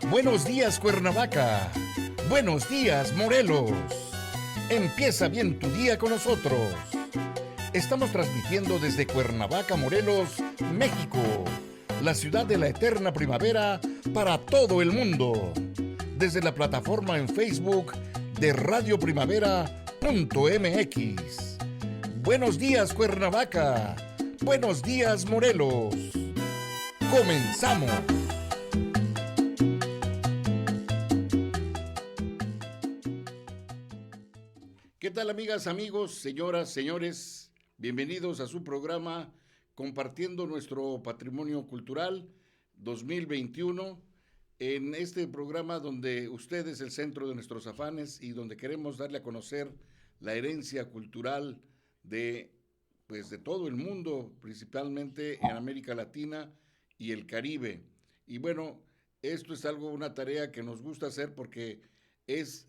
Buenos días, Cuernavaca. Buenos días, Morelos. Empieza bien tu día con nosotros. Estamos transmitiendo desde Cuernavaca, Morelos, México, la ciudad de la eterna primavera para todo el mundo. Desde la plataforma en Facebook de radioprimavera.mx. Buenos días, Cuernavaca. Buenos días, Morelos. Comenzamos. ¿Qué tal, amigas, amigos, señoras, señores? Bienvenidos a su programa Compartiendo nuestro Patrimonio Cultural 2021. En este programa donde usted es el centro de nuestros afanes y donde queremos darle a conocer la herencia cultural de todo el mundo, principalmente en América Latina y el Caribe. Y bueno, esto es una tarea que nos gusta hacer porque es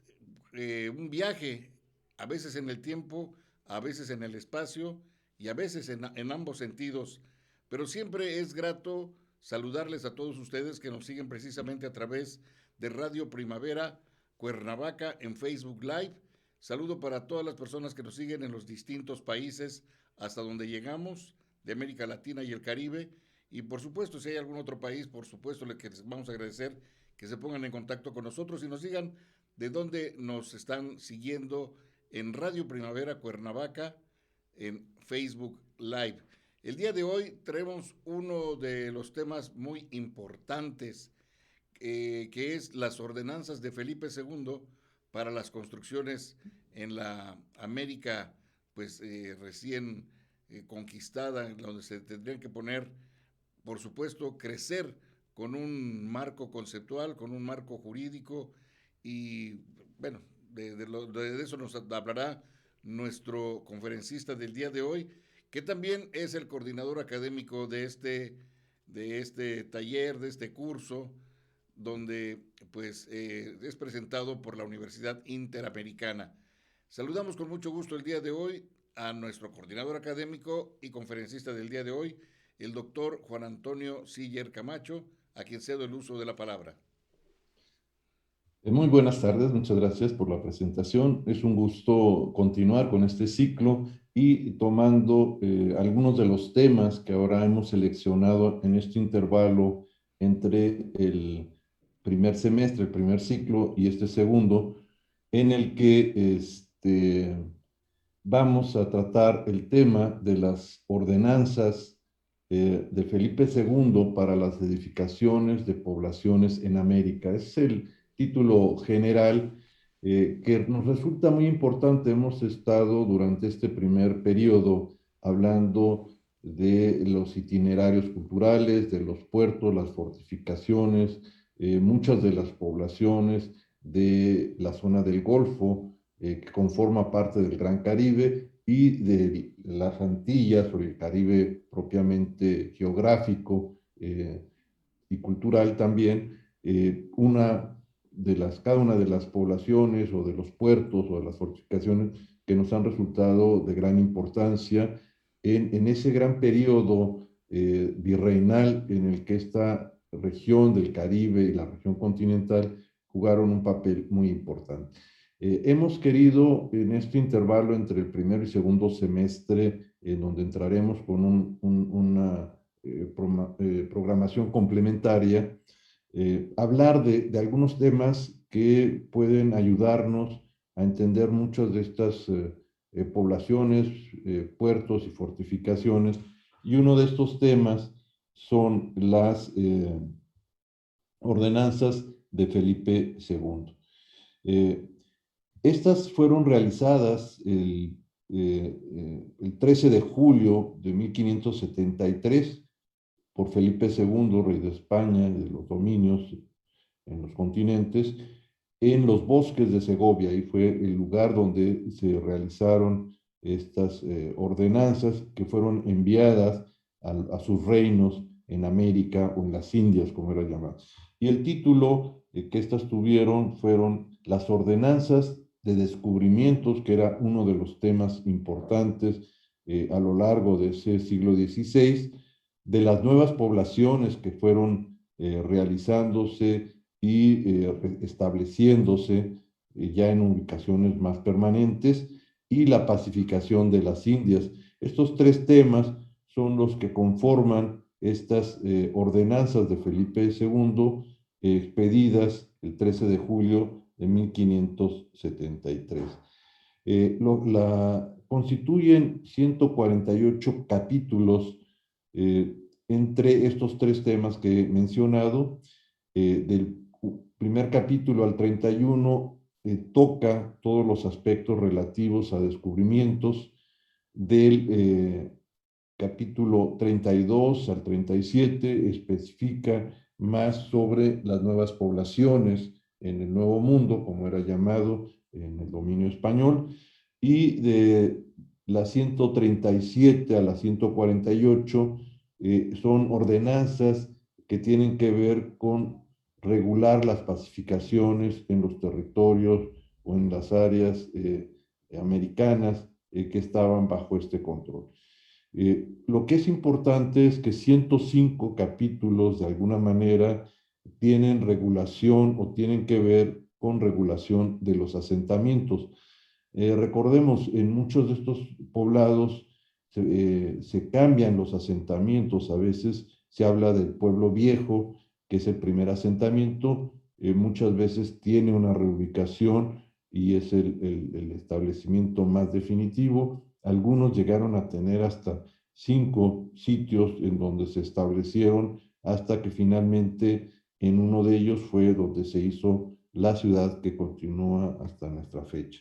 un viaje, a veces en el tiempo, a veces en el espacio y a veces en ambos sentidos. Pero siempre es grato saludarles a todos ustedes que nos siguen precisamente a través de Radio Primavera Cuernavaca en Facebook Live. Saludo para todas las personas que nos siguen en los distintos países hasta donde llegamos, de América Latina y el Caribe. Y por supuesto, si hay algún otro país, por supuesto, les vamos a agradecer que se pongan en contacto con nosotros y nos digan de dónde nos están siguiendo en Radio Primavera Cuernavaca, en Facebook Live. El día de hoy traemos uno de los temas muy importantes, que es las ordenanzas de Felipe II para las construcciones en la América recién conquistada, donde se tendrían que poner, por supuesto, crecer con un marco conceptual, con un marco jurídico y, bueno, de eso nos hablará nuestro conferencista del día de hoy, que también es el coordinador académico de este taller, de este curso, donde es presentado por la Universidad Interamericana. Saludamos con mucho gusto el día de hoy a nuestro coordinador académico y conferencista del día de hoy, el doctor Juan Antonio Siller Camacho, a quien cedo el uso de la palabra. Muy buenas tardes, muchas gracias por la presentación. Es un gusto continuar con este ciclo y tomando algunos de los temas que ahora hemos seleccionado en este intervalo entre el primer semestre, el primer ciclo y este segundo, en el que vamos a tratar el tema de las ordenanzas de Felipe II para las edificaciones de poblaciones en América. Es el título general que nos resulta muy importante. Hemos estado durante este primer periodo hablando de los itinerarios culturales, de los puertos, las fortificaciones, muchas de las poblaciones de la zona del Golfo, que conforma parte del Gran Caribe, y de las Antillas o el Caribe propiamente geográfico y cultural también. Cada una de las poblaciones o de los puertos o de las fortificaciones que nos han resultado de gran importancia en ese gran periodo virreinal en el que esta región del Caribe y la región continental jugaron un papel muy importante. Hemos querido en este intervalo entre el primero y segundo semestre, en donde entraremos con una programación complementaria, hablar de algunos temas que pueden ayudarnos a entender muchas de estas poblaciones, puertos y fortificaciones. Y uno de estos temas son las ordenanzas de Felipe II. Estas fueron realizadas el 13 de julio de 1573 por Felipe II, rey de España y de los dominios en los continentes, en los bosques de Segovia, y fue el lugar donde se realizaron estas ordenanzas que fueron enviadas a sus reinos en América o en las Indias, como era llamado. Y el título que estas tuvieron fueron las ordenanzas de descubrimientos, que era uno de los temas importantes a lo largo de ese siglo XVI, de las nuevas poblaciones que fueron realizándose y estableciéndose ya en ubicaciones más permanentes, y la pacificación de las Indias. Estos tres temas son los que conforman estas ordenanzas de Felipe II, expedidas el 13 de julio de 1573. Constituyen 148 capítulos entre estos tres temas que he mencionado. Del primer capítulo al 31 toca todos los aspectos relativos a descubrimientos. Del capítulo 32 al 37 especifica más sobre las nuevas poblaciones en el Nuevo Mundo, como era llamado en el dominio español, y de la 137 a la 148 son ordenanzas que tienen que ver con regular las pacificaciones en los territorios o en las áreas americanas que estaban bajo este control. Lo que es importante es que 105 capítulos de alguna manera tienen regulación o tienen que ver con regulación de los asentamientos. Recordemos, en muchos de estos poblados se cambian los asentamientos. A veces se habla del pueblo viejo, que es el primer asentamiento, muchas veces tiene una reubicación y es el establecimiento más definitivo. Algunos llegaron a tener hasta 5 sitios en donde se establecieron, hasta que finalmente en uno de ellos fue donde se hizo la ciudad que continúa hasta nuestra fecha.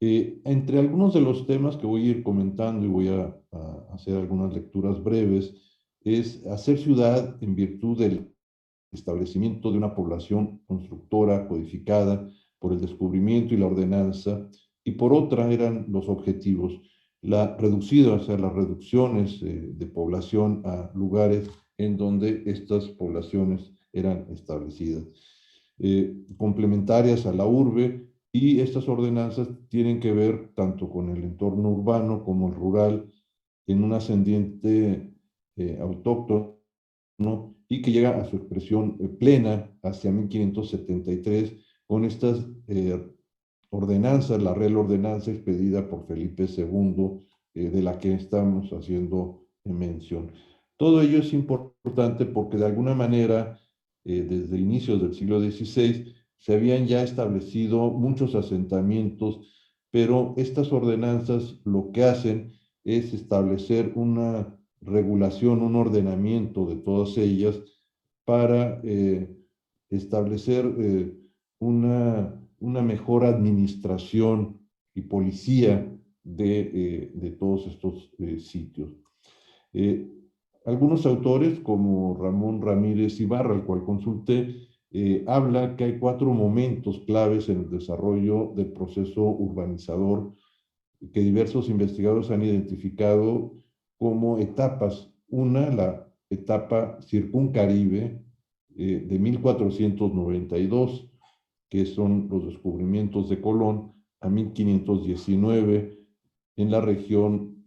Entre algunos de los temas que voy a ir comentando y voy a hacer algunas lecturas breves, es hacer ciudad en virtud del establecimiento de una población constructora codificada por el descubrimiento y la ordenanza, y por otra eran los objetivos, la reducida, o sea, las reducciones de población a lugares en donde estas poblaciones eran establecidas, complementarias a la urbe. Y estas ordenanzas tienen que ver tanto con el entorno urbano como el rural, en un ascendiente autóctono, y que llega a su expresión plena hacia 1573 con estas ordenanzas, la Real Ordenanza expedida por Felipe II, de la que estamos haciendo mención. Todo ello es importante porque de alguna manera, desde inicios del siglo XVI, se habían ya establecido muchos asentamientos, pero estas ordenanzas lo que hacen es establecer una regulación, un ordenamiento de todas ellas para establecer una mejor administración y policía de todos estos sitios. Algunos autores, como Ramón Ramírez Ibarra, al cual consulté, habla que hay 4 momentos claves en el desarrollo del proceso urbanizador que diversos investigadores han identificado como etapas. Una, la etapa circuncaribe de 1492, que son los descubrimientos de Colón, a 1519, en la región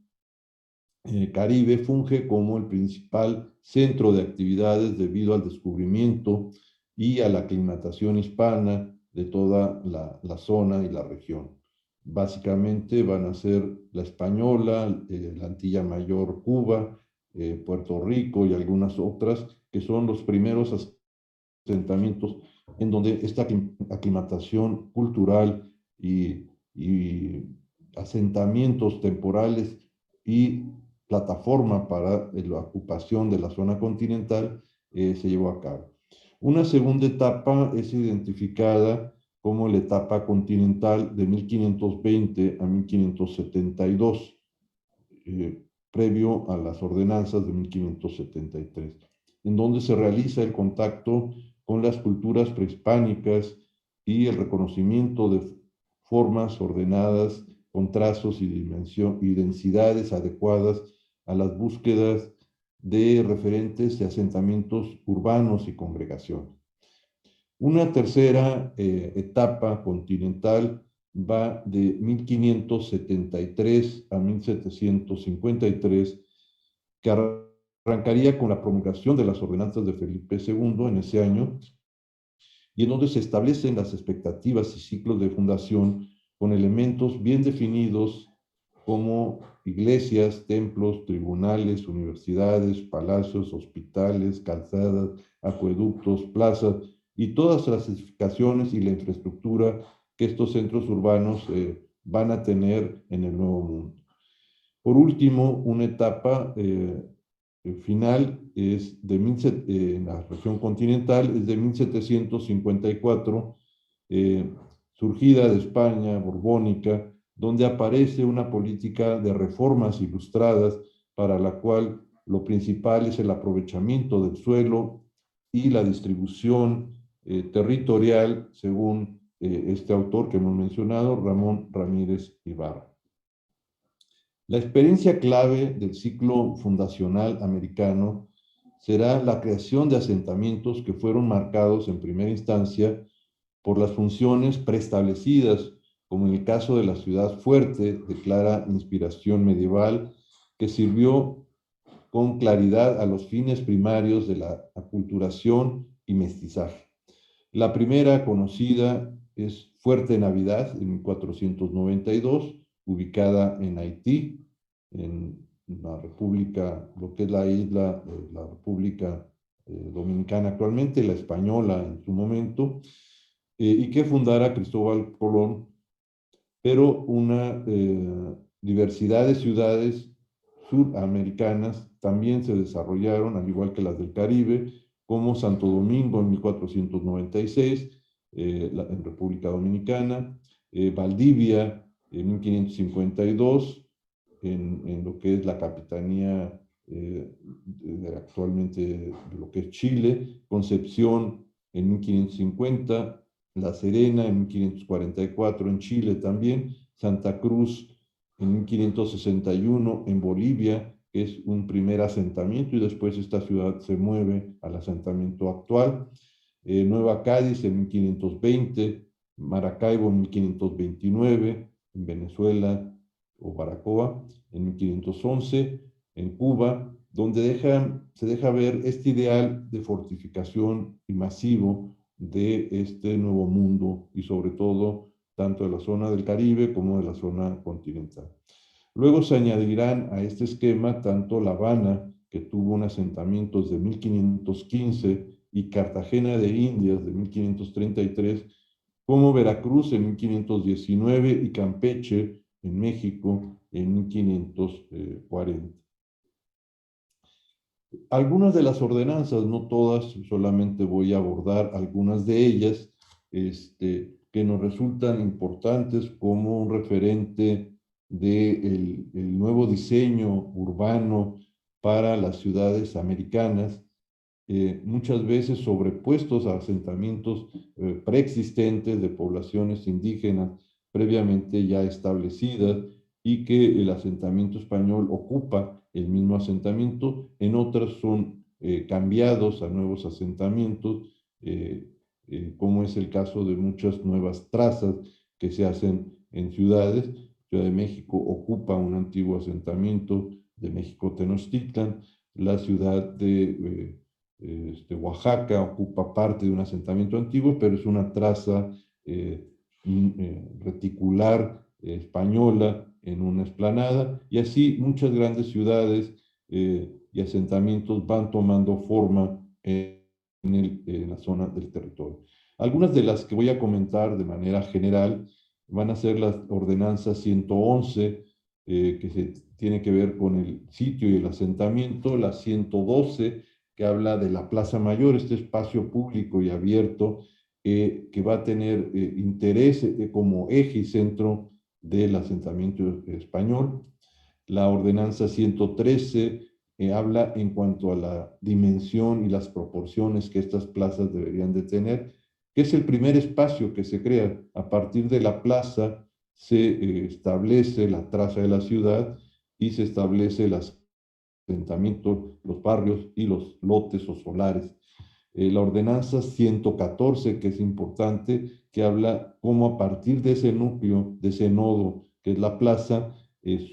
Caribe, funge como el principal centro de actividades debido al descubrimiento y a la aclimatación hispana de toda la zona y la región. Básicamente van a ser la Española, la Antilla Mayor, Cuba, Puerto Rico y algunas otras, que son los primeros asentamientos en donde esta aclimatación cultural y asentamientos temporales y plataforma para la ocupación de la zona continental se llevó a cabo. Una segunda etapa es identificada como la etapa continental de 1520 a 1572, previo a las ordenanzas de 1573, en donde se realiza el contacto con las culturas prehispánicas y el reconocimiento de formas ordenadas con trazos y densidades adecuadas a las búsquedas de referentes de asentamientos urbanos y congregaciones. Una tercera etapa continental va de 1573 a 1753, que arrancaría con la promulgación de las ordenanzas de Felipe II en ese año, y en donde se establecen las expectativas y ciclos de fundación con elementos bien definidos como iglesias, templos, tribunales, universidades, palacios, hospitales, calzadas, acueductos, plazas y todas las edificaciones y la infraestructura que estos centros urbanos van a tener en el Nuevo Mundo. Por último, una etapa final es en la región continental, es de 1754, surgida de España, borbónica, donde aparece una política de reformas ilustradas para la cual lo principal es el aprovechamiento del suelo y la distribución territorial, según este autor que hemos mencionado, Ramón Ramírez Ibarra. La experiencia clave del ciclo fundacional americano será la creación de asentamientos que fueron marcados en primera instancia por las funciones preestablecidas, como en el caso de la ciudad fuerte, de clara inspiración medieval, que sirvió con claridad a los fines primarios de la aculturación y mestizaje. La primera conocida es Fuerte Navidad, en 1492, ubicada en Haití, en la República, lo que es la isla, la República Dominicana actualmente, la española en su momento, y que fundara Cristóbal Colón, pero una diversidad de ciudades suramericanas también se desarrollaron, al igual que las del Caribe, como Santo Domingo en 1496, en República Dominicana, Valdivia en 1552, en lo que es la capitanía actualmente de lo que es Chile, Concepción en 1550, La Serena en 1544 en Chile también, Santa Cruz en 1561 en Bolivia, que es un primer asentamiento y después esta ciudad se mueve al asentamiento actual, Nueva Cádiz en 1520, Maracaibo en 1529, en Venezuela o Baracoa en 1511, en Cuba, donde se deja ver este ideal de fortificación y masivo de este nuevo mundo y sobre todo tanto de la zona del Caribe como de la zona continental. Luego se añadirán a este esquema tanto La Habana, que tuvo un asentamiento desde 1515, y Cartagena de Indias de 1533, como Veracruz en 1519 y Campeche en México en 1540. Algunas de las ordenanzas, no todas, solamente voy a abordar algunas de ellas, que nos resultan importantes como un referente del nuevo diseño urbano para las ciudades americanas, muchas veces sobrepuestos a asentamientos preexistentes de poblaciones indígenas previamente ya establecidas y que el asentamiento español ocupa el mismo asentamiento, en otras son cambiados a nuevos asentamientos, como es el caso de muchas nuevas trazas que se hacen en ciudades. Ciudad de México ocupa un antiguo asentamiento de México Tenochtitlan, la ciudad de Oaxaca ocupa parte de un asentamiento antiguo, pero es una traza reticular española en una explanada, y así muchas grandes ciudades y asentamientos van tomando forma en la zona del territorio. Algunas de las que voy a comentar de manera general van a ser las ordenanzas 111, que se tiene que ver con el sitio y el asentamiento, la 112, que habla de la Plaza Mayor, este espacio público y abierto que va a tener interés como eje y centro del asentamiento español. La ordenanza 113 habla en cuanto a la dimensión y las proporciones que estas plazas deberían de tener, que es el primer espacio que se crea. A partir de la plaza se establece la traza de la ciudad y se establece las asentamientos, los barrios y los lotes o solares. La ordenanza 114, que es importante, que habla cómo a partir de ese núcleo, de ese nodo que es la plaza,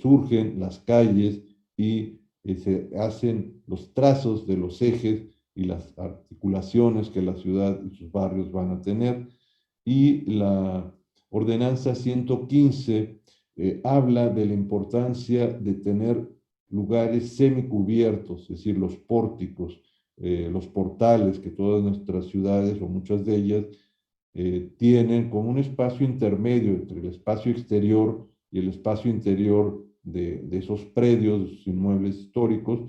surgen las calles y se hacen los trazos de los ejes y las articulaciones que la ciudad y sus barrios van a tener. Y la ordenanza 115 habla de la importancia de tener lugares semicubiertos, es decir, los pórticos, los portales que todas nuestras ciudades o muchas de ellas tienen como un espacio intermedio entre el espacio exterior y el espacio interior de esos predios, de esos inmuebles históricos,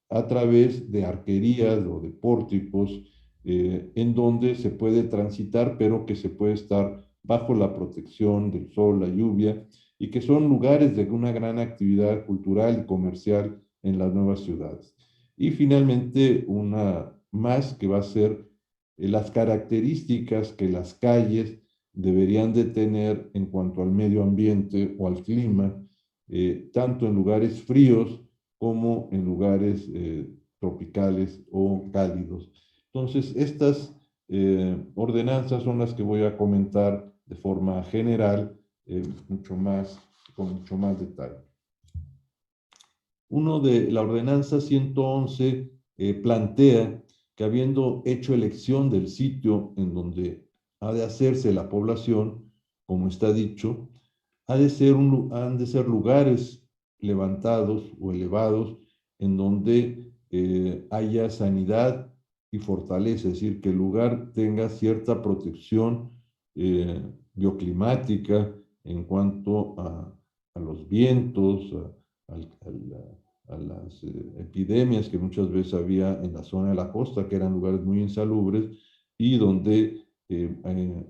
a través de arquerías o de pórticos, en donde se puede transitar, pero que se puede estar bajo la protección del sol, la lluvia, y que son lugares de una gran actividad cultural y comercial en las nuevas ciudades. Y finalmente, una más que va a ser las características que las calles deberían de tener en cuanto al medio ambiente o al clima, tanto en lugares fríos como en lugares tropicales o cálidos. Entonces, estas ordenanzas son las que voy a comentar de forma general, con mucho más detalle. Uno de la ordenanza 111 plantea que habiendo hecho elección del sitio en donde ha de hacerse la población, como está dicho, han de ser lugares levantados o elevados en donde haya sanidad y fortaleza, es decir, que el lugar tenga cierta protección bioclimática en cuanto a los vientos, a las epidemias que muchas veces había en la zona de la costa, que eran lugares muy insalubres y donde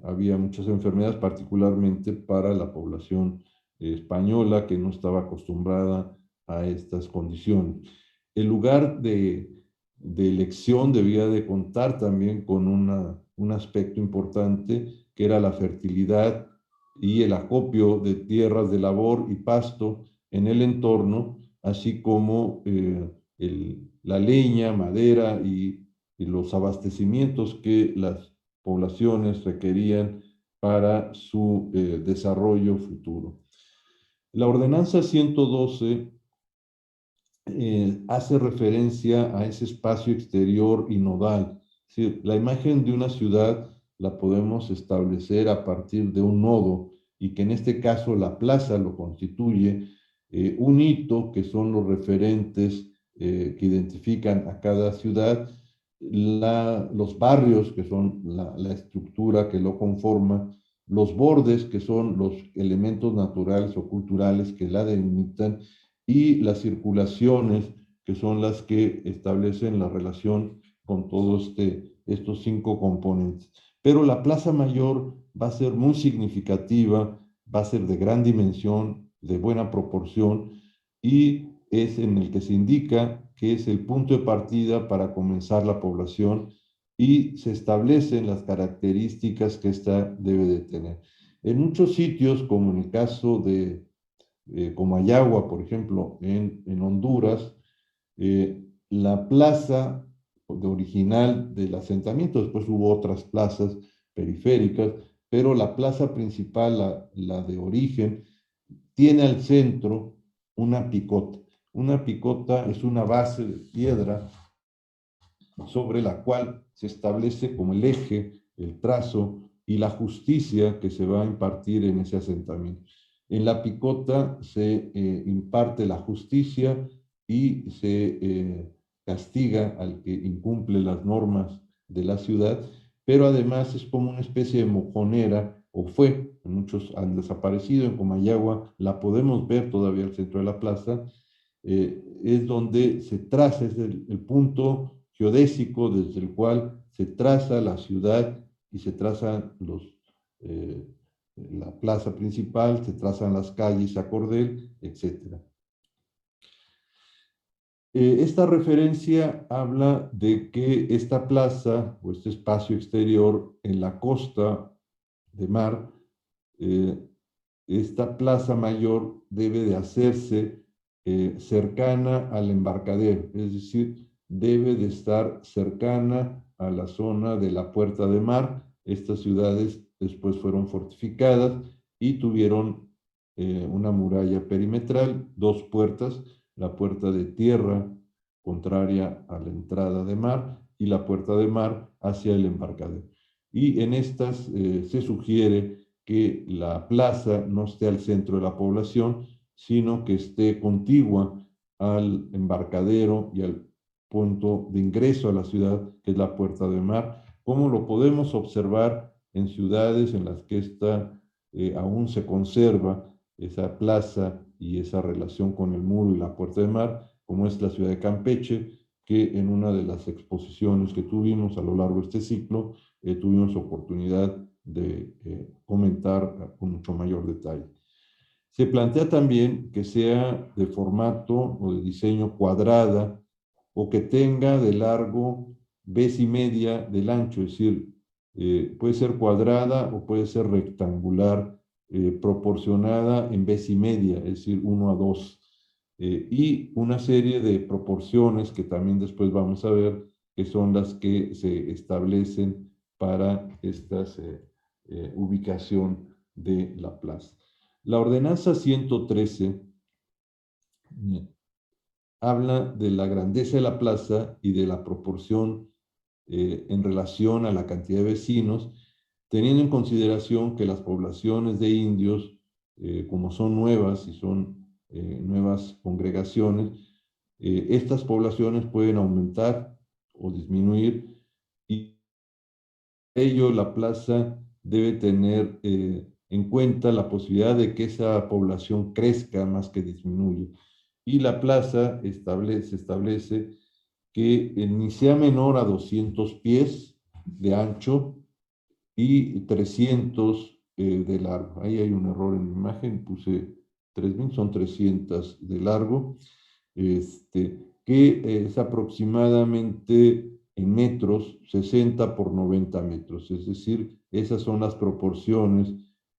había muchas enfermedades, particularmente para la población española que no estaba acostumbrada a estas condiciones. El lugar de elección debía de contar también con un aspecto importante, que era la fertilidad y el acopio de tierras de labor y pasto en el entorno, así como la leña, madera y los abastecimientos que las poblaciones requerían para su desarrollo futuro. La ordenanza 112 hace referencia a ese espacio exterior y nodal. Es decir, la imagen de una ciudad la podemos establecer a partir de un nodo y que en este caso la plaza lo constituye, un hito que son los referentes que identifican a cada ciudad, los barrios que son la estructura que lo conforma, los bordes que son los elementos naturales o culturales que la delimitan y las circulaciones que son las que establecen la relación con todos estos 5 componentes. Pero la Plaza Mayor va a ser muy significativa, va a ser de gran dimensión, de buena proporción y es en el que se indica que es el punto de partida para comenzar la población y se establecen las características que ésta debe de tener. En muchos sitios, como en el caso de Comayagua, por ejemplo, en Honduras, la plaza de original del asentamiento, después hubo otras plazas periféricas, pero la plaza principal, la de origen, tiene al centro una picota. Una picota es una base de piedra sobre la cual se establece como el eje, el trazo y la justicia que se va a impartir en ese asentamiento. En la picota se imparte la justicia y se castiga al que incumple las normas de la ciudad, pero además es como una especie de mojonera, o fue, muchos han desaparecido, en Comayagua la podemos ver todavía al centro de la plaza, es donde se traza, es el punto geodésico desde el cual se traza la ciudad y se trazan la plaza principal, se trazan las calles a cordel, etc. Esta referencia habla de que esta plaza o este espacio exterior en la costa de mar, esta plaza mayor debe de hacerse cercana al embarcadero, es decir, debe de estar cercana a la zona de la Puerta de Mar. Estas ciudades después fueron fortificadas y tuvieron una muralla perimetral, 2 puertas, la puerta de tierra contraria a la entrada de mar, y la puerta de mar hacia el embarcadero. Y en estas se sugiere que la plaza no esté al centro de la población, sino que esté contigua al embarcadero y al punto de ingreso a la ciudad, que es la puerta de mar, como lo podemos observar en ciudades en las que aún se conserva esa plaza y esa relación con el muro y la puerta de mar, como es la ciudad de Campeche, que en una de las exposiciones que tuvimos a lo largo de este ciclo, tuvimos oportunidad de comentar con mucho mayor detalle. Se plantea también que sea de formato o de diseño cuadrada o que tenga de largo vez y media del ancho, es decir, puede ser cuadrada o puede ser rectangular, proporcionada en vez y media, es decir, 1:2, y una serie de proporciones que también después vamos a ver, que son las que se establecen para esta ubicación de la plaza. La ordenanza 113 habla de la grandeza de la plaza y de la proporción en relación a la cantidad de vecinos, teniendo en consideración que las poblaciones de indios, como son nuevas y son nuevas congregaciones, estas poblaciones pueden aumentar o disminuir, y ello la plaza debe tener en cuenta la posibilidad de que esa población crezca más que disminuya. Y la plaza establece que ni sea menor a 200 pies de ancho y 300 de largo. Ahí hay un error en la imagen, puse 3000, son 300 de largo, que es aproximadamente en metros 60 por 90 metros. Es decir, esas son las proporciones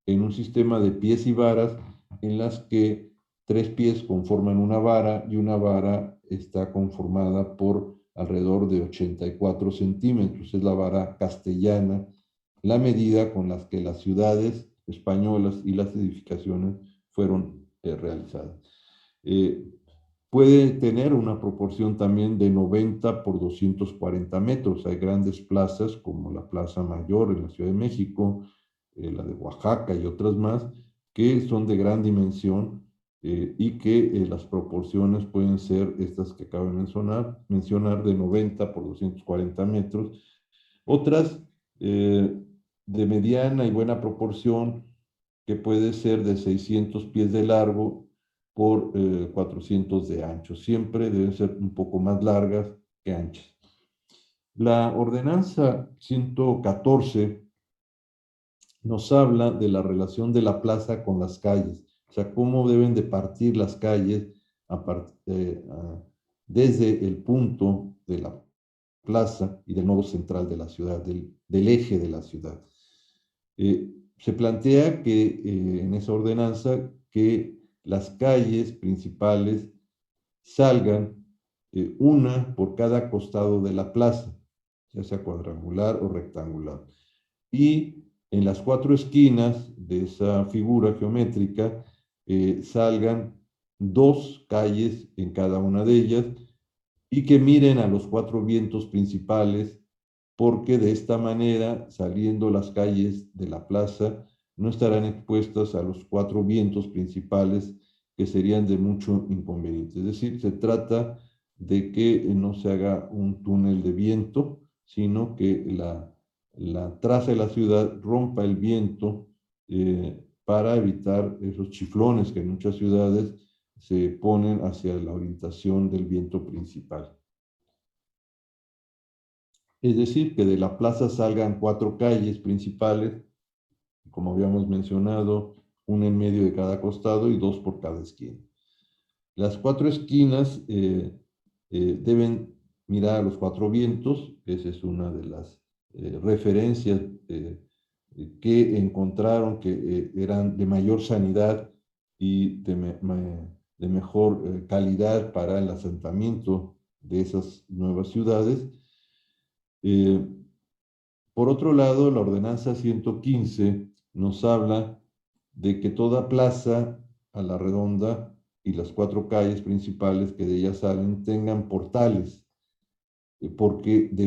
en un sistema de pies y varas en las que 3 pies conforman una vara y una vara está conformada por alrededor de 84 centímetros. Es la vara castellana, la medida con las que las ciudades españolas y las edificaciones fueron realizadas. Puede tener una proporción también de 90 por 240 metros. Hay grandes plazas como la Plaza Mayor en la Ciudad de México, la de Oaxaca y otras más, que son de gran dimensión y que las proporciones pueden ser estas que acabo de mencionar de 90 por 240 metros. Otras de mediana y buena proporción, que puede ser de 600 pies de largo por 400 de ancho. Siempre deben ser un poco más largas que anchas. La ordenanza 114 nos habla de la relación de la plaza con las calles, o sea, cómo deben de partir las calles desde el punto de la plaza y del nodo central de la ciudad, del eje de la ciudad. Se plantea que en esa ordenanza que las calles principales salgan una por cada costado de la plaza, ya sea cuadrangular o rectangular. Y en las 4 esquinas de esa figura geométrica salgan 2 calles en cada una de ellas y que miren a los 4 vientos principales, porque de esta manera, saliendo las calles de la plaza, no estarán expuestas a los 4 vientos principales, que serían de mucho inconveniente. Es decir, se trata de que no se haga un túnel de viento, sino que la traza de la ciudad rompa el viento para evitar esos chiflones que en muchas ciudades se ponen hacia la orientación del viento principal. Es decir, que de la plaza salgan 4 calles principales, como habíamos mencionado, una en medio de cada costado y 2 por cada esquina. Las 4 esquinas deben mirar a los 4 vientos. Esa es una de las referencias que encontraron que eran de mayor sanidad y de mejor calidad para el asentamiento de esas nuevas ciudades. Por otro lado, la ordenanza 115 nos habla de que toda plaza a la redonda y las 4 calles principales que de ellas salen tengan portales, porque son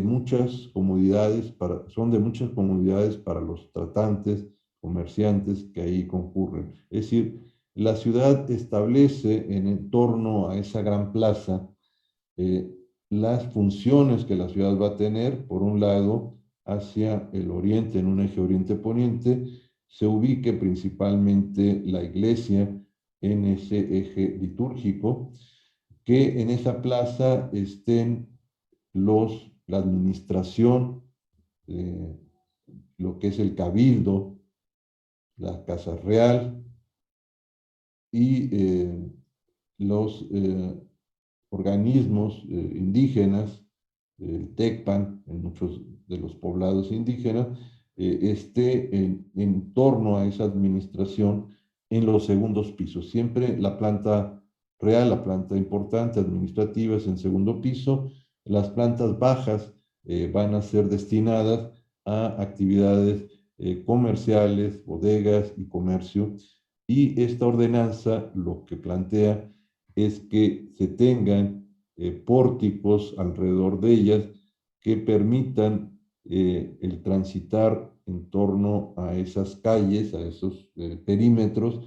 de muchas comodidades para los tratantes, comerciantes que ahí concurren. Es decir, la ciudad establece en torno a esa gran plaza eh, las funciones que la ciudad va a tener. Por un lado, hacia el oriente, en un eje oriente-poniente, se ubique principalmente la iglesia en ese eje litúrgico, que en esa plaza estén la administración, eh, lo que es el cabildo, la Casa Real y los organismos indígenas, el TECPAN, en muchos de los poblados indígenas, esté en torno a esa administración en los segundos pisos. Siempre la planta real, la planta importante, administrativa, es en segundo piso. Las plantas bajas van a ser destinadas a actividades comerciales, bodegas y comercio. Y esta ordenanza lo que plantea es que se tengan pórticos alrededor de ellas que permitan el transitar en torno a esas calles, a esos perímetros,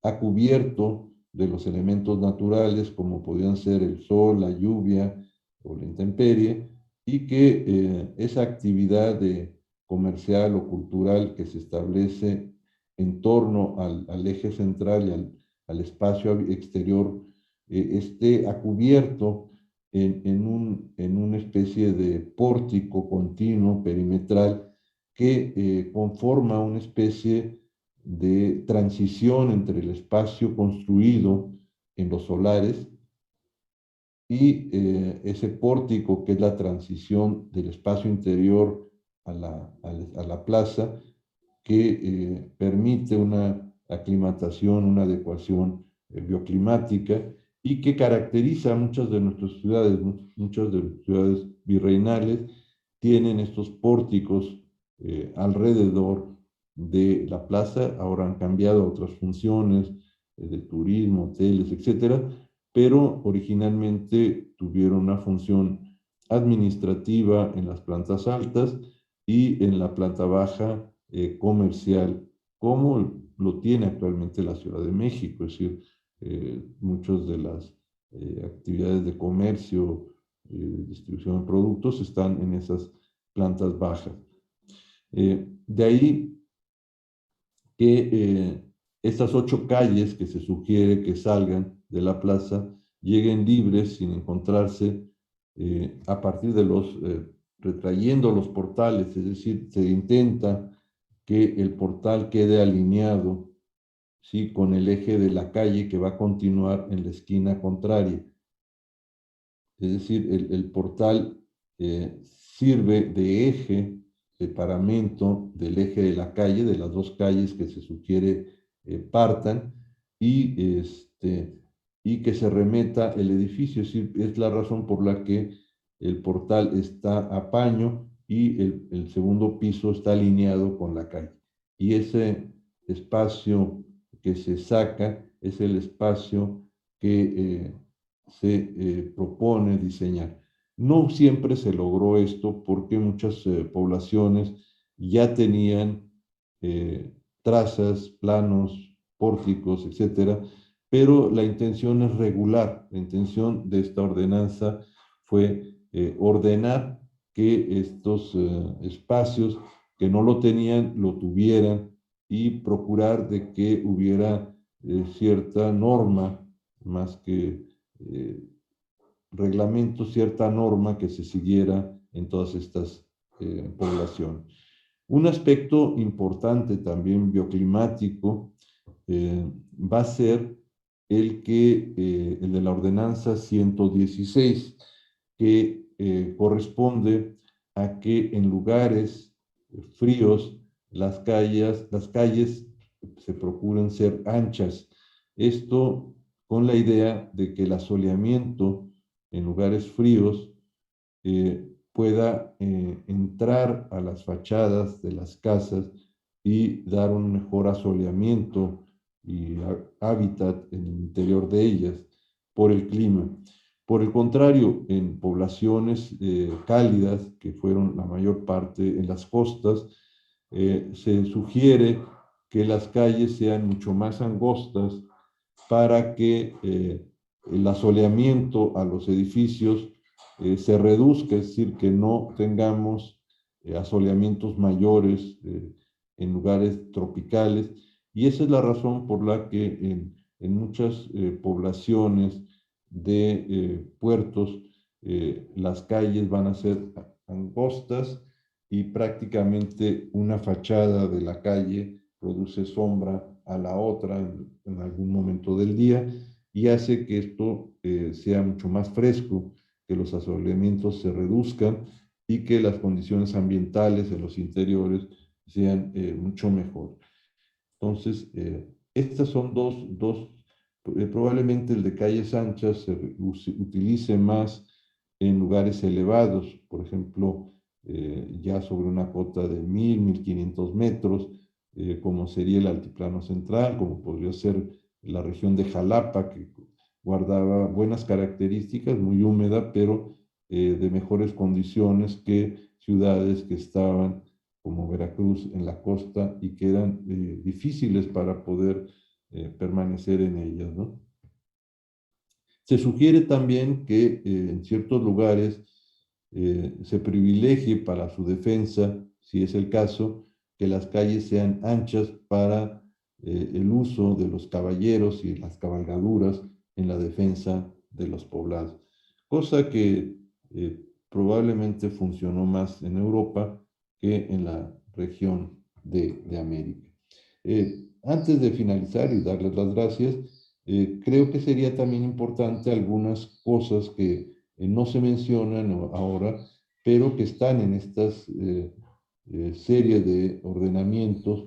a cubierto de los elementos naturales como podían ser el sol, la lluvia o la intemperie, y que esa actividad comercial o cultural que se establece en torno al eje central y al espacio exterior esté a cubierto en una especie de pórtico continuo perimetral que conforma una especie de transición entre el espacio construido en los solares y ese pórtico que es la transición del espacio interior a la plaza, que permite una aclimatación, una adecuación bioclimática y que caracteriza a muchas de nuestras ciudades. Muchas de las ciudades virreinales tienen estos pórticos alrededor de la plaza. Ahora han cambiado a otras funciones de turismo, hoteles, etcétera, pero originalmente tuvieron una función administrativa en las plantas altas y en la planta baja comercial, como lo tiene actualmente la Ciudad de México. Es decir, muchas de las actividades de comercio, distribución de productos están en esas plantas bajas. De ahí que estas 8 calles que se sugiere que salgan de la plaza lleguen libres sin encontrarse a partir de retrayendo los portales, es decir, se intenta que el portal quede alineado, ¿sí?, con el eje de la calle que va a continuar en la esquina contraria. Es decir, el portal sirve de eje, de paramento del eje de la calle, de las 2 calles que se sugiere partan, y que se remeta el edificio. Es decir, es la razón por la que el portal está a paño y el segundo piso está alineado con la calle. Y ese espacio que se saca es el espacio que se propone diseñar. No siempre se logró esto porque muchas poblaciones ya tenían trazas, planos, pórticos, etcétera, pero la intención es regular. La intención de esta ordenanza fue ordenar que estos espacios que no lo tenían, lo tuvieran, y procurar de que hubiera cierta norma, más que reglamento, cierta norma que se siguiera en todas estas poblaciones. Un aspecto importante también bioclimático va a ser el de la ordenanza 116, que corresponde a que en lugares fríos las calles se procuren ser anchas. Esto con la idea de que el asoleamiento en lugares fríos pueda entrar a las fachadas de las casas y dar un mejor asoleamiento y hábitat en el interior de ellas por el clima. Por el contrario, en poblaciones cálidas, que fueron la mayor parte en las costas, se sugiere que las calles sean mucho más angostas para que el asoleamiento a los edificios se reduzca, es decir, que no tengamos asoleamientos mayores en lugares tropicales. Y esa es la razón por la que en muchas poblaciones de puertos las calles van a ser angostas y prácticamente una fachada de la calle produce sombra a la otra en algún momento del día y hace que esto sea mucho más fresco, que los asoleamientos se reduzcan y que las condiciones ambientales en los interiores sean mucho mejor. Entonces, estas son probablemente el de calles anchas se utilice más en lugares elevados, por ejemplo, ya sobre una cota de 1500 metros, como sería el Altiplano Central, como podría ser la región de Jalapa, que guardaba buenas características, muy húmeda, pero de mejores condiciones que ciudades que estaban como Veracruz en la costa y que eran difíciles para poder permanecer en ellas, ¿no? Se sugiere también que en ciertos lugares se privilegie para su defensa, si es el caso, que las calles sean anchas para el uso de los caballeros y las cabalgaduras en la defensa de los poblados, cosa que probablemente funcionó más en Europa que en la región de América. Antes de finalizar y darles las gracias, creo que sería también importante algunas cosas que no se mencionan ahora, pero que están en estas series de ordenamientos,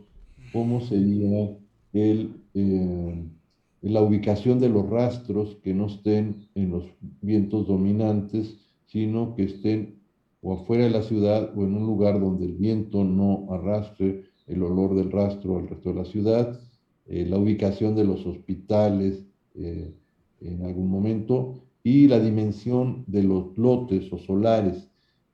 como sería la ubicación de los rastros que no estén en los vientos dominantes, sino que estén o afuera de la ciudad o en un lugar donde el viento no arrastre el olor del rastro al resto de la ciudad, la ubicación de los hospitales en algún momento y la dimensión de los lotes o solares.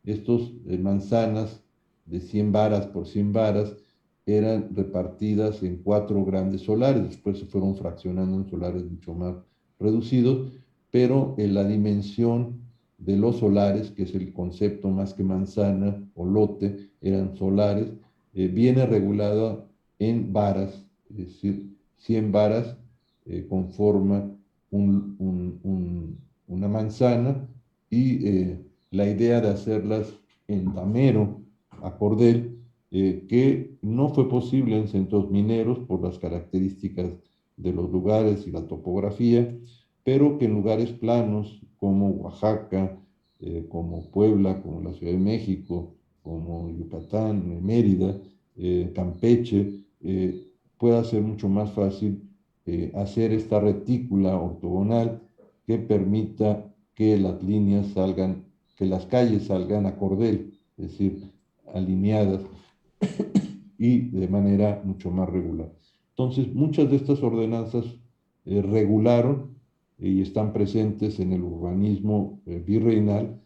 Estos manzanas de 100 varas por 100 varas eran repartidas en 4 grandes solares, después se fueron fraccionando en solares mucho más reducidos, pero en la dimensión de los solares, que es el concepto más que manzana o lote, eran solares, viene regulada en varas, es decir, 100 varas conforma una manzana y la idea de hacerlas en damero, a cordel, que no fue posible en centros mineros por las características de los lugares y la topografía, pero que en lugares planos como Oaxaca, como Puebla, como la Ciudad de México, como Yucatán, Mérida, Campeche, pueda ser mucho más fácil hacer esta retícula ortogonal que permita que las líneas salgan, que las calles salgan a cordel, es decir, alineadas y de manera mucho más regular. Entonces, muchas de estas ordenanzas regularon y están presentes en el urbanismo virreinal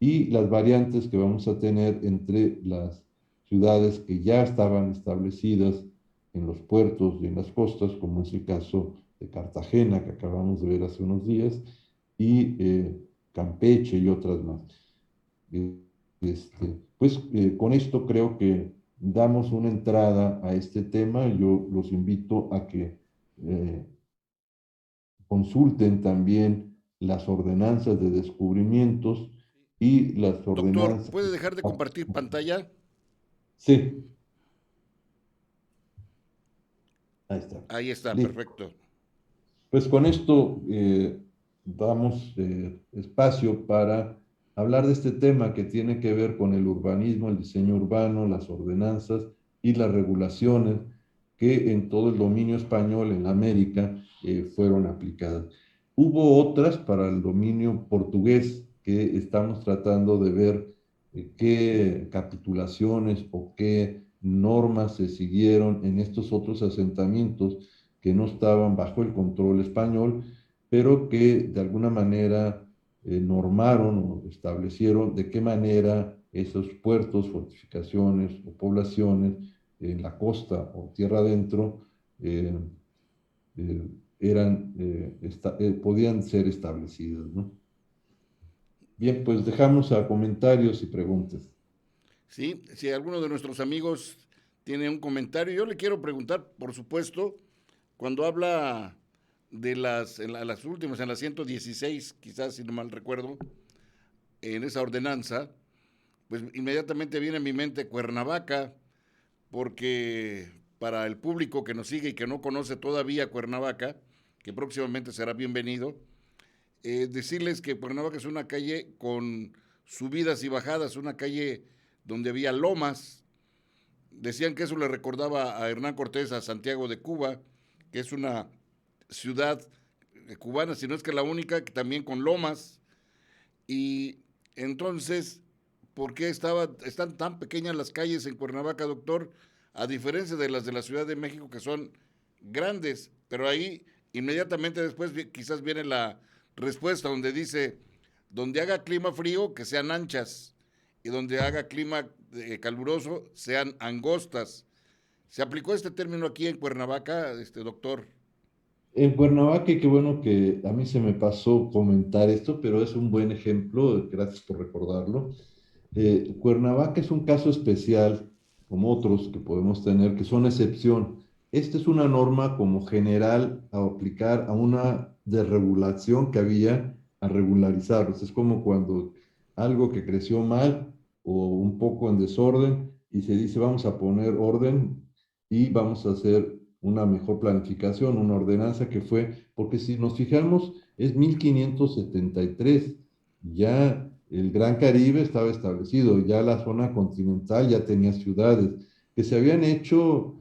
y las variantes que vamos a tener entre las ciudades que ya estaban establecidas en los puertos y en las costas, como es el caso de Cartagena, que acabamos de ver hace unos días, y Campeche y otras más. Pues con esto creo que damos una entrada a este tema. Yo los invito a que eh, consulten también las ordenanzas de descubrimientos y las Doctor, ordenanzas. ¿puede dejar de compartir pantalla? Sí, ahí está. Ahí está, Listo. perfecto. Pues con esto damos espacio para hablar de este tema que tiene que ver con el urbanismo, el diseño urbano, las ordenanzas y las regulaciones que en todo el dominio español en América fueron aplicadas. Hubo otras para el dominio portugués que estamos tratando de ver qué capitulaciones o qué normas se siguieron en estos otros asentamientos que no estaban bajo el control español, pero que de alguna manera normaron o establecieron de qué manera esos puertos, fortificaciones o poblaciones en la costa o tierra adentro eh, podían ser establecidas, ¿no? Bien, pues dejamos a comentarios y preguntas. Sí, si alguno de nuestros amigos tiene un comentario, yo le quiero preguntar, por supuesto, cuando habla de las últimas, en la 116, quizás si no mal recuerdo, en esa ordenanza, pues inmediatamente viene a mi mente Cuernavaca, porque para el público que nos sigue y que no conoce todavía Cuernavaca, que próximamente será bienvenido, decirles que Cuernavaca es una calle con subidas y bajadas, una calle donde había lomas. Decían que eso le recordaba a Hernán Cortés, a Santiago de Cuba, que es una ciudad cubana, si no es que la única, que también con lomas. Y entonces, ¿por qué están tan pequeñas las calles en Cuernavaca, doctor? A diferencia de las de la Ciudad de México, que son grandes, pero ahí inmediatamente después quizás viene la respuesta donde dice, donde haga clima frío, que sean anchas, y donde haga clima caluroso, sean angostas. ¿Se aplicó este término aquí en Cuernavaca, doctor? En Cuernavaca, y qué bueno que a mí se me pasó comentar esto, pero es un buen ejemplo, gracias por recordarlo. Cuernavaca es un caso especial, como otros que podemos tener, que son excepción. Esta es una norma como general a aplicar a una desregulación que había a regularizarlos. Es como cuando algo que creció mal o un poco en desorden y se dice vamos a poner orden y vamos a hacer una mejor planificación, una ordenanza que fue, porque si nos fijamos, es 1573, ya el Gran Caribe estaba establecido, ya la zona continental ya tenía ciudades que se habían hecho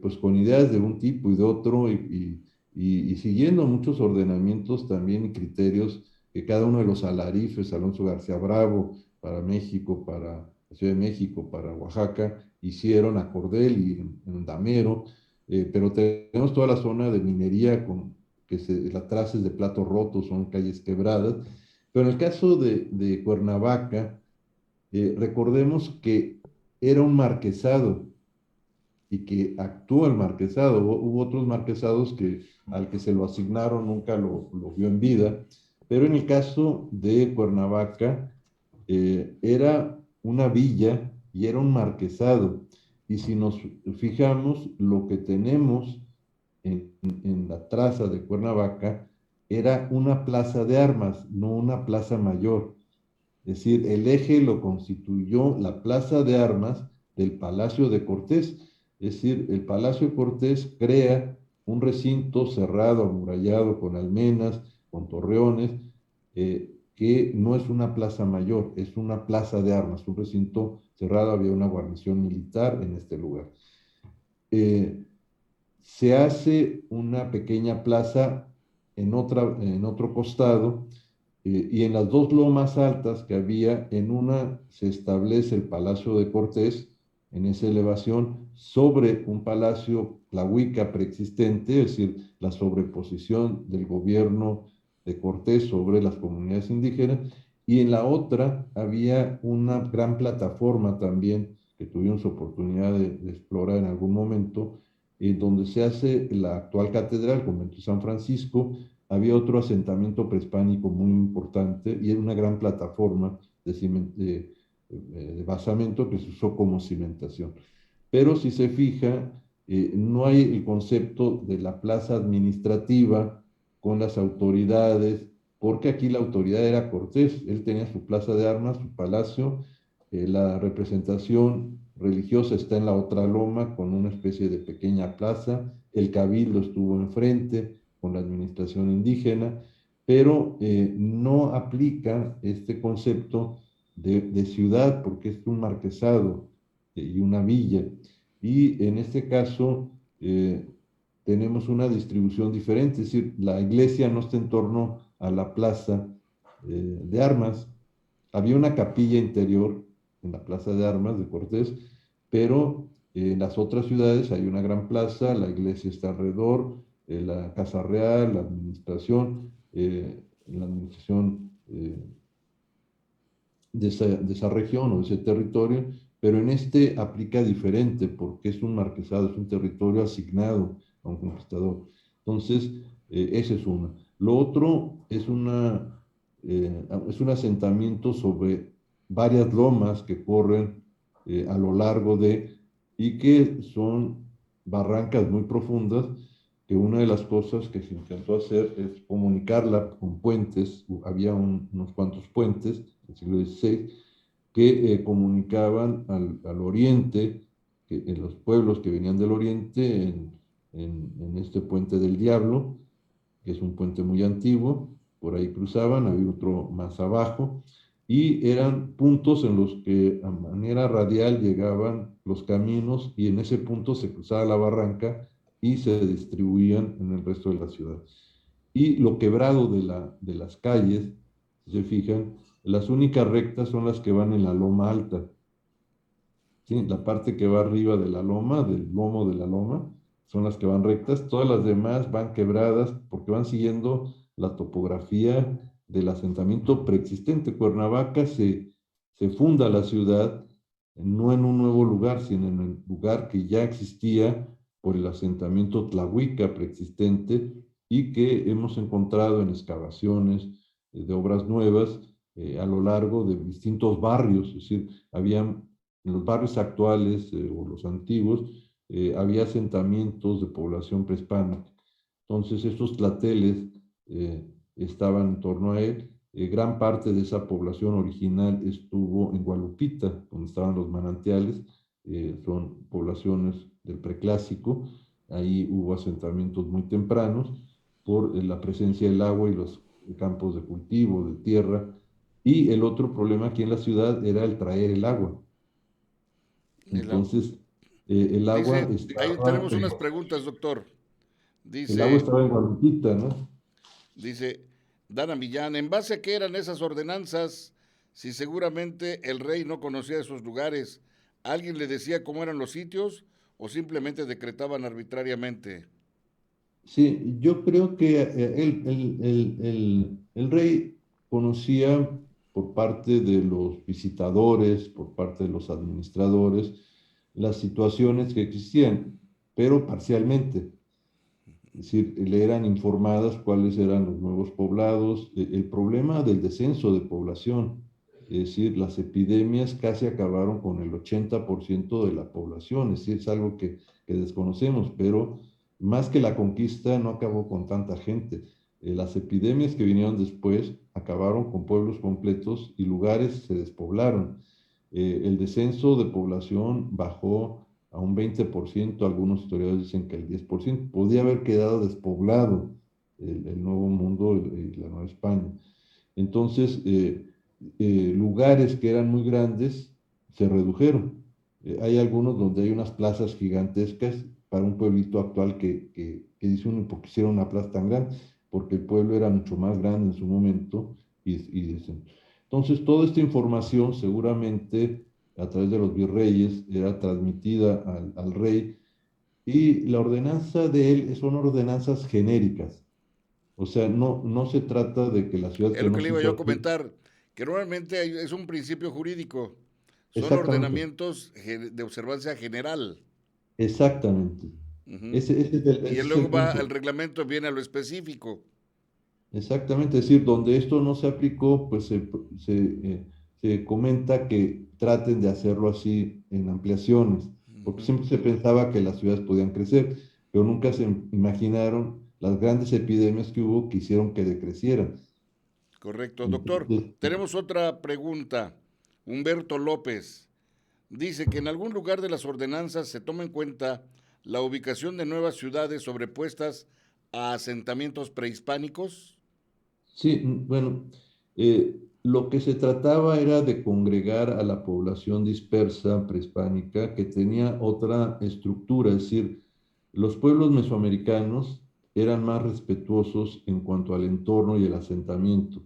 pues con ideas de un tipo y de otro y siguiendo muchos ordenamientos también y criterios que cada uno de los alarifes, Alonso García Bravo para México, para la Ciudad de México, para Oaxaca, hicieron a Cordel y en Damero, pero tenemos toda la zona de minería con las traces de platos rotos, son calles quebradas, pero en el caso de Cuernavaca, recordemos que era un marquesado y que actuó el marquesado. Hubo otros marquesados que al que se lo asignaron nunca lo vio en vida, pero en el caso de Cuernavaca era una villa y era un marquesado. Y si nos fijamos, lo que tenemos en la traza de Cuernavaca era una plaza de armas, no una plaza mayor. Es decir, el eje lo constituyó la plaza de armas del Palacio de Cortés. Es decir, el Palacio de Cortés crea un recinto cerrado, amurallado, con almenas, con torreones, que no es una plaza mayor, es una plaza de armas, un recinto cerrado, había una guarnición militar en este lugar. Eh, Se hace una pequeña plaza en otro costado, y en las dos lomas altas que había, en una se establece el Palacio de Cortés, en esa elevación, sobre un palacio tlahuica preexistente, es decir, la sobreposición del gobierno de Cortés sobre las comunidades indígenas, y en la otra había una gran plataforma también que tuvimos oportunidad de explorar en algún momento, donde se hace la actual catedral, el convento de San Francisco. Había otro asentamiento prehispánico muy importante y era una gran plataforma de basamento que se usó como cimentación. Pero si se fija, no hay el concepto de la plaza administrativa con las autoridades, porque aquí la autoridad era Cortés, él tenía su plaza de armas, su palacio, la representación religiosa está en la otra loma con una especie de pequeña plaza, el cabildo estuvo enfrente con la administración indígena, pero no aplica este concepto de ciudad porque es un marquesado y una villa. Y en este caso tenemos una distribución diferente, es decir, la iglesia no está en torno a la plaza de armas. Había una capilla interior en la plaza de armas de Cortés, pero En las otras ciudades hay una gran plaza, la iglesia está alrededor, la Casa Real, la administración de esa región o de ese territorio, pero en este aplica diferente porque es un marquesado, es un territorio asignado a un conquistador. Entonces, ese es uno. Lo otro es un asentamiento sobre varias lomas que corren a lo largo y que son barrancas muy profundas, que una de las cosas que se intentó hacer es comunicarla con puentes. Había unos cuantos puentes del siglo XVI que comunicaban al oriente, en los pueblos que venían del oriente, en este puente del Diablo, que es un puente muy antiguo. Por ahí cruzaban, había otro más abajo, y eran puntos en los que a manera radial llegaban los caminos, y en ese punto se cruzaba la barranca y se distribuían en el resto de la ciudad. Y lo quebrado de las calles, si se fijan, las únicas rectas son las que van en la loma alta. ¿Sí? La parte que va arriba de la loma, del lomo de la loma, son las que van rectas. Todas las demás van quebradas porque van siguiendo la topografía del asentamiento preexistente. Cuernavaca se funda la ciudad no en un nuevo lugar, sino en el lugar que ya existía por el asentamiento tlahuica preexistente, y que hemos encontrado en excavaciones de obras nuevas a lo largo de distintos barrios. Es decir, en los barrios actuales o los antiguos, había asentamientos de población prehispánica. Entonces, estos tlateles estaban en torno a él. Gran parte de esa población original estuvo en Gualupita, donde estaban los manantiales. Son poblaciones del preclásico. Ahí hubo asentamientos muy tempranos por la presencia del agua y los campos de cultivo, de tierra. Y el otro problema aquí en la ciudad era el traer el agua. El Entonces, Dice, ahí tenemos unas preguntas, doctor. el agua Dice, estaba en Guadalupita, ¿no? dice Dana Millán, ¿en base a qué eran esas ordenanzas? Si seguramente el rey no conocía esos lugares, ¿alguien le decía cómo eran los sitios o simplemente decretaban arbitrariamente? Sí, yo creo que el rey conocía por parte de los visitadores, por parte de los administradores, las situaciones que existían, pero parcialmente. Es decir, le eran informadas cuáles eran los nuevos poblados, el problema del descenso de población. Es decir, las epidemias casi acabaron con el 80% de la población. Es decir, es algo que desconocemos, pero más que la conquista no acabó con tanta gente. Las epidemias que vinieron después acabaron con pueblos completos y lugares se despoblaron. El descenso de población bajó a un 20%. Algunos historiadores dicen que el 10%. Podía haber quedado despoblado el Nuevo Mundo y la Nueva España. Entonces, lugares que eran muy grandes se redujeron. Hay algunos donde hay unas plazas gigantescas para un pueblito actual que dice uno, ¿por qué hicieron una plaza tan grande? Porque el pueblo era mucho más grande en su momento. Entonces, toda esta información seguramente a través de los virreyes era transmitida al rey, y la ordenanza de él son ordenanzas genéricas. O sea, no se trata de que la ciudad Es que lo que no le se iba yo hizo a aquí. comentar, que normalmente es un principio jurídico, son Exactamente, ordenamientos de observancia general. exactamente. Ujú. Y Ese es el luego va, el punto. reglamento viene a lo específico. Exactamente, es decir, donde esto no se aplicó, pues se comenta que traten de hacerlo así en ampliaciones, porque Ujú. siempre se pensaba que las ciudades podían crecer, pero nunca se imaginaron las grandes epidemias que hubo que hicieron que decrecieran. Correcto. Doctor, Entonces, tenemos otra pregunta. Humberto López dice que en algún lugar de las ordenanzas se toma en cuenta la ubicación de nuevas ciudades sobrepuestas a asentamientos prehispánicos. sí, bueno, lo que se trataba era de congregar a la población dispersa prehispánica que tenía otra estructura. Es decir, los pueblos mesoamericanos eran más respetuosos en cuanto al entorno y el asentamiento.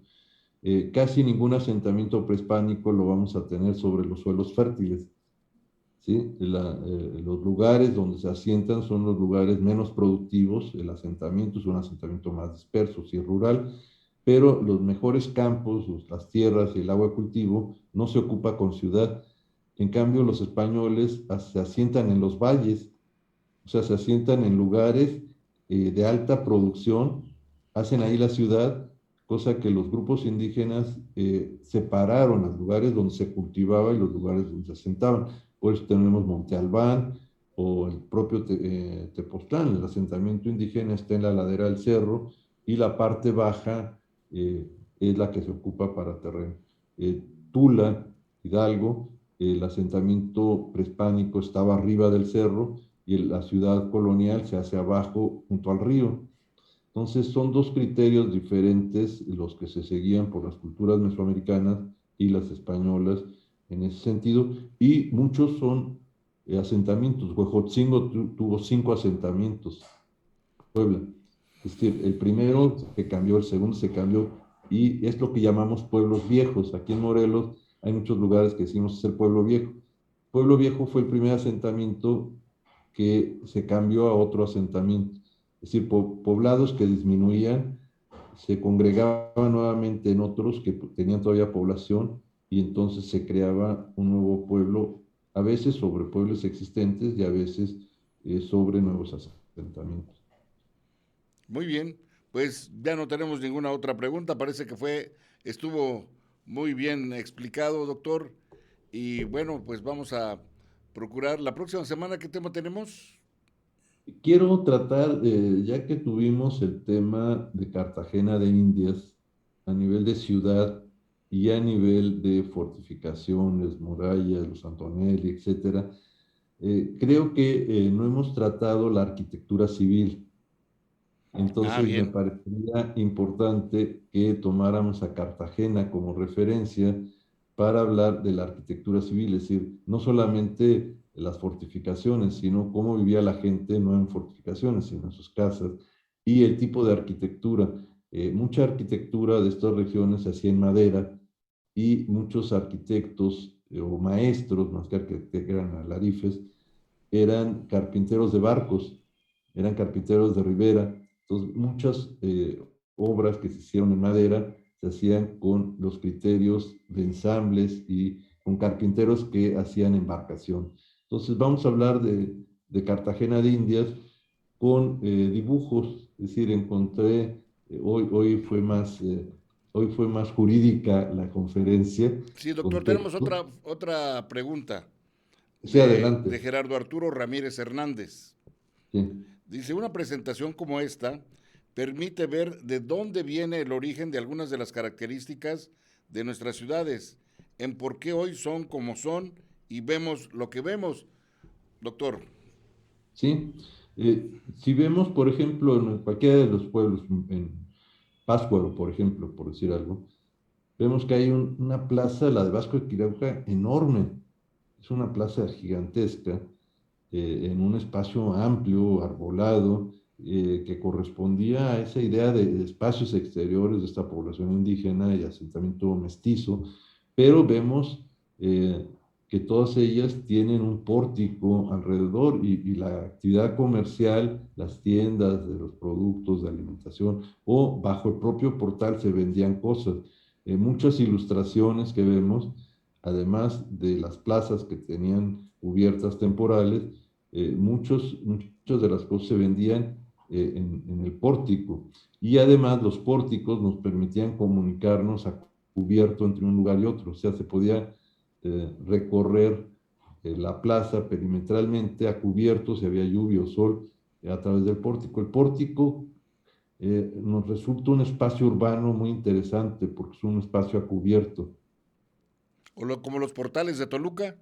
Casi ningún asentamiento prehispánico lo vamos a tener sobre los suelos fértiles. ¿sí? Los lugares donde se asientan son los lugares menos productivos, el asentamiento es un asentamiento más disperso, sí rural, pero los mejores campos, las tierras y el agua de cultivo no se ocupa con ciudad. En cambio, los españoles se asientan en los valles, o sea, se asientan en lugares de alta producción, hacen ahí la ciudad, cosa que los grupos indígenas separaron los lugares donde se cultivaba y los lugares donde se asentaban. Por eso tenemos Monte Albán o el propio Tepoztlán. El asentamiento indígena está en la ladera del cerro y la parte baja eh, es la que se ocupa para terreno. Tula, Hidalgo, el asentamiento prehispánico estaba arriba del cerro y la ciudad colonial se hace abajo junto al río. Entonces son dos criterios diferentes los que se seguían por las culturas mesoamericanas y las españolas en ese sentido, y muchos son asentamientos. Huejotzingo tuvo 5 asentamientos, Puebla. Es decir, el primero se cambió, el segundo se cambió, y es lo que llamamos pueblos viejos. Aquí en Morelos hay muchos lugares que decimos es el pueblo viejo. Pueblo Viejo fue el primer asentamiento que se cambió a otro asentamiento. Es decir, poblados que disminuían, se congregaban nuevamente en otros que tenían todavía población y entonces se creaba un nuevo pueblo, a veces sobre pueblos existentes y a veces sobre nuevos asentamientos. Muy bien, pues ya no tenemos ninguna otra pregunta. Parece que estuvo muy bien explicado, doctor. Y bueno, pues vamos a procurar la próxima semana. ¿Qué tema tenemos? Quiero tratar, ya que tuvimos el tema de Cartagena de Indias a nivel de ciudad y a nivel de fortificaciones, murallas, los Antonelli, etcétera, creo que no hemos tratado la arquitectura civil. Ah, Entonces me bien. parecería importante que tomáramos a Cartagena como referencia para hablar de la arquitectura civil, es decir, no solamente las fortificaciones, sino cómo vivía la gente no en fortificaciones, sino en sus casas, y el tipo de arquitectura. Mucha arquitectura de estas regiones se hacía en madera y muchos arquitectos o maestros, más que arquitectos, eran alarifes, eran carpinteros de barcos, eran carpinteros de ribera. Entonces, muchas obras que se hicieron en madera se hacían con los criterios de ensambles y con carpinteros que hacían embarcación. Entonces, vamos a hablar de Cartagena de Indias con dibujos, es decir, encontré, hoy fue más jurídica la conferencia, Sí, doctor, con tenemos textos. otra pregunta Sí, de adelante. Gerardo Arturo Ramírez Hernández. Sí. Dice, una presentación como esta permite ver de dónde viene el origen de algunas de las características de nuestras ciudades, en por qué hoy son como son y vemos lo que vemos. Doctor, ¿Sí? Si vemos, por ejemplo, en cualquiera de los pueblos, en Pátzcuaro, por ejemplo, por decir algo, vemos que hay una plaza, la de Vasco de Quirauja, enorme. Es una plaza gigantesca, en un espacio amplio, arbolado, que correspondía a esa idea de espacios exteriores de esta población indígena y asentamiento mestizo, pero vemos eh, que todas ellas tienen un pórtico alrededor y la actividad comercial, las tiendas de los productos de alimentación o bajo el propio portal se vendían cosas. Muchas ilustraciones que vemos, además de las plazas que tenían cubiertas temporales, muchas de las cosas se vendían en el pórtico. Y además los pórticos nos permitían comunicarnos a cubierto entre un lugar y otro. O sea, se podía recorrer la plaza perimetralmente a cubierto si había lluvia o sol a través del pórtico. El pórtico nos resulta un espacio urbano muy interesante porque es un espacio a cubierto. como los portales de Toluca.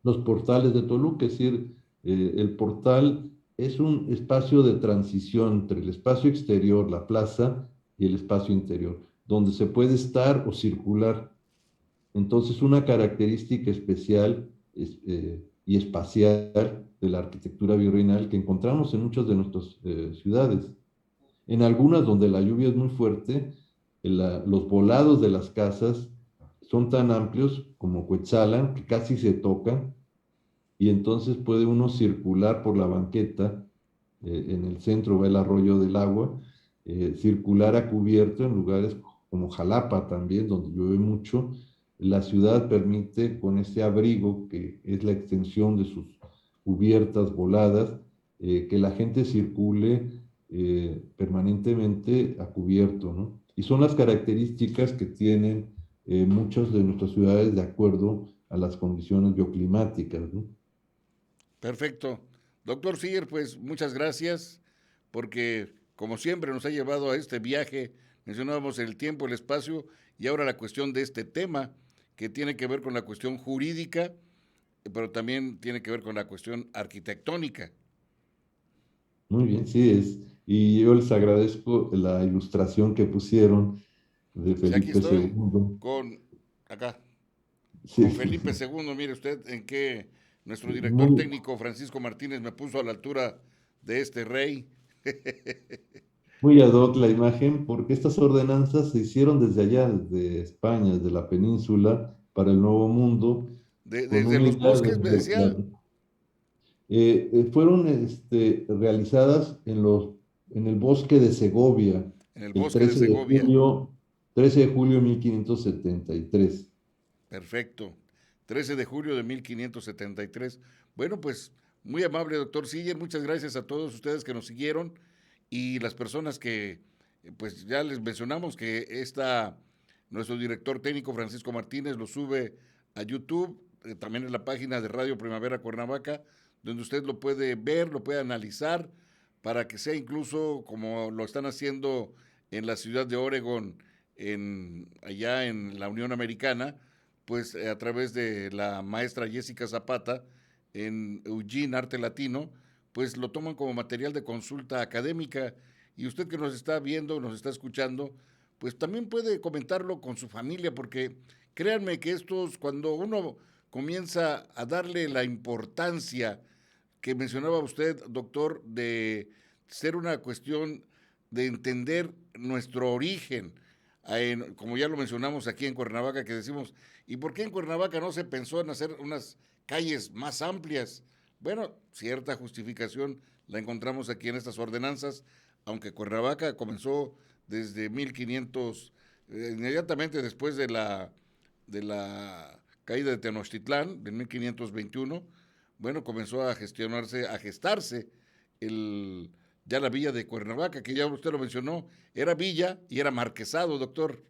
Los portales de Toluca, es decir, el portal es un espacio de transición entre el espacio exterior, la plaza, y el espacio interior, donde se puede estar o circular. Entonces, una característica especial y espacial de la arquitectura virreinal que encontramos en muchas de nuestras ciudades. En algunas donde la lluvia es muy fuerte, los volados de las casas son tan amplios como Cuetzalan, que casi se tocan, y entonces puede uno circular por la banqueta, en el centro va el arroyo del agua, circular a cubierto en lugares como Jalapa también, donde llueve mucho. La ciudad permite, con este abrigo, que es la extensión de sus cubiertas voladas, que la gente circule permanentemente a cubierto, ¿no? Y son las características que tienen muchas de nuestras ciudades de acuerdo a las condiciones bioclimáticas, ¿no? Perfecto. Doctor Siger, pues muchas gracias, porque como siempre nos ha llevado a este viaje, mencionábamos el tiempo, el espacio, y ahora la cuestión de este tema, que tiene que ver con la cuestión jurídica, pero también tiene que ver con la cuestión arquitectónica. Muy bien, sí es. Y yo les agradezco la ilustración que pusieron de Sí, aquí Felipe estoy II. con, acá, con Sí, Felipe II. Mire usted en qué nuestro director muy, técnico Francisco Martínez me puso a la altura de este rey. muy ad hoc la imagen, porque estas ordenanzas se hicieron desde allá, desde España, desde la península, para el Nuevo Mundo, con Desde una los idea bosques, me decía, fueron realizadas en el bosque de Segovia, en el el bosque de Segovia. 13 de julio de 1573. Perfecto. 13 de julio de 1573. Bueno, pues muy amable, doctor Siller. Muchas gracias a todos ustedes que nos siguieron y las personas que, pues ya les mencionamos que nuestro director técnico Francisco Martínez lo sube a YouTube, también en la página de Radio Primavera Cuernavaca, donde usted lo puede ver, lo puede analizar, para que sea incluso como lo están haciendo en la ciudad de Oregon, allá en la Unión Americana, pues a través de la maestra Jessica Zapata en Eugene Arte Latino, pues lo toman como material de consulta académica, y usted que nos está viendo, nos está escuchando, pues también puede comentarlo con su familia, porque créanme que cuando uno comienza a darle la importancia que mencionaba usted, doctor, de ser una cuestión de entender nuestro origen, como ya lo mencionamos aquí en Cuernavaca, que decimos, ¿y por qué en Cuernavaca no se pensó en hacer unas calles más amplias? Bueno, cierta justificación la encontramos aquí en estas ordenanzas, aunque Cuernavaca comenzó desde 1500, inmediatamente después de la caída de Tenochtitlán, de 1521, bueno, comenzó a gestarse ya la villa de Cuernavaca, que ya usted lo mencionó, era villa y era marquesado, doctor.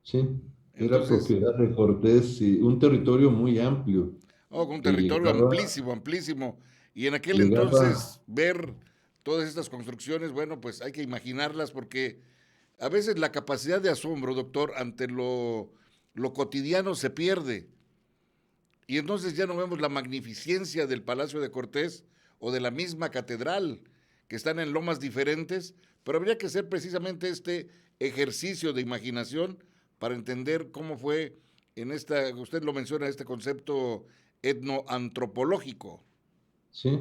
Sí, era Entonces, propiedad de Cortés y un territorio muy amplio con un que territorio llegaba, amplísimo, amplísimo. Y en aquel llegaba, entonces ver todas estas construcciones, bueno, pues hay que imaginarlas, porque a veces la capacidad de asombro, doctor, ante lo cotidiano se pierde. Y entonces ya no vemos la magnificencia del Palacio de Cortés o de la misma catedral, que están en lomas diferentes, pero habría que hacer precisamente este ejercicio de imaginación para entender cómo fue usted lo menciona, este concepto etnoantropológico. sí,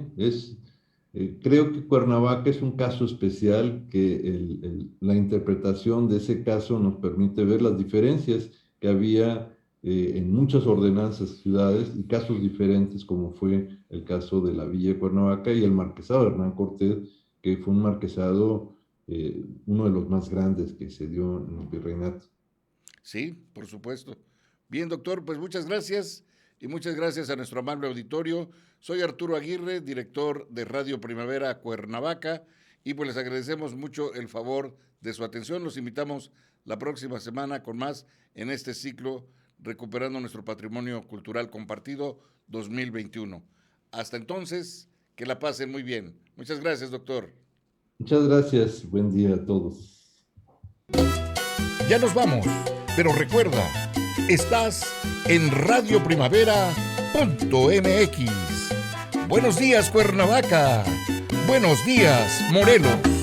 creo que Cuernavaca es un caso especial que la interpretación de ese caso nos permite ver las diferencias que había en muchas ordenanzas, ciudades y casos diferentes, como fue el caso de la Villa de Cuernavaca y el marquesado de Hernán Cortés, que fue un marquesado, uno de los más grandes que se dio en el virreinato. Sí, por supuesto. Bien, doctor, pues muchas gracias y muchas gracias a nuestro amable auditorio. Soy Arturo Aguirre, director de Radio Primavera Cuernavaca, y pues les agradecemos mucho el favor de su atención. Los invitamos la próxima semana con más en este ciclo Recuperando nuestro Patrimonio Cultural Compartido 2021. Hasta entonces, que la pasen muy bien. Muchas gracias, doctor. Muchas gracias, buen día a todos. Ya nos vamos, pero recuerda, estás en radioprimavera.mx. Buenos días, Cuernavaca. Buenos días, Morelos.